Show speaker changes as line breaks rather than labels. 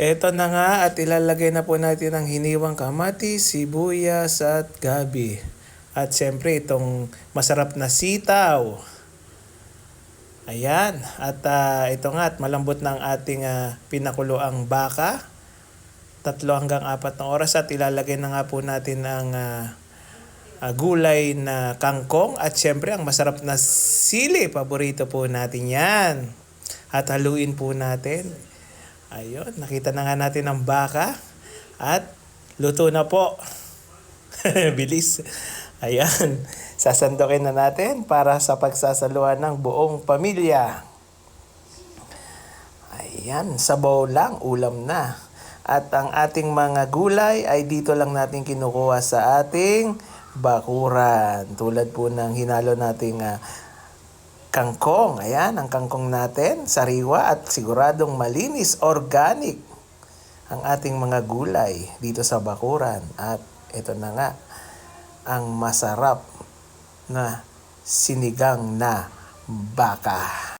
Eto na nga at ilalagay na po natin ang hiniwang kamatis, sibuyas at gabi. At siyempre itong masarap na sitaw. Ayan. At ito nga at malambot na ang ating pinakuloang baka. 3 hanggang 4 na oras at ilalagay na nga po natin ang gulay na kangkong at siyempre ang masarap na sili. Paborito po natin yan. At haluin po natin. Ayun, nakita na nga natin ang baka at luto na po. Bilis. Ayan, sasandukin na natin para sa pagsasaluhan ng buong pamilya. Ayan, sabaw lang, ulam na. At ang ating mga gulay ay dito lang natin kinukuha sa ating bakuran. Tulad po ng hinalo nating kangkong. Ayan, ang kangkong natin, sariwa at siguradong malinis, organic ang ating mga gulay dito sa bakuran. At ito na nga, ang masarap na sinigang na baka.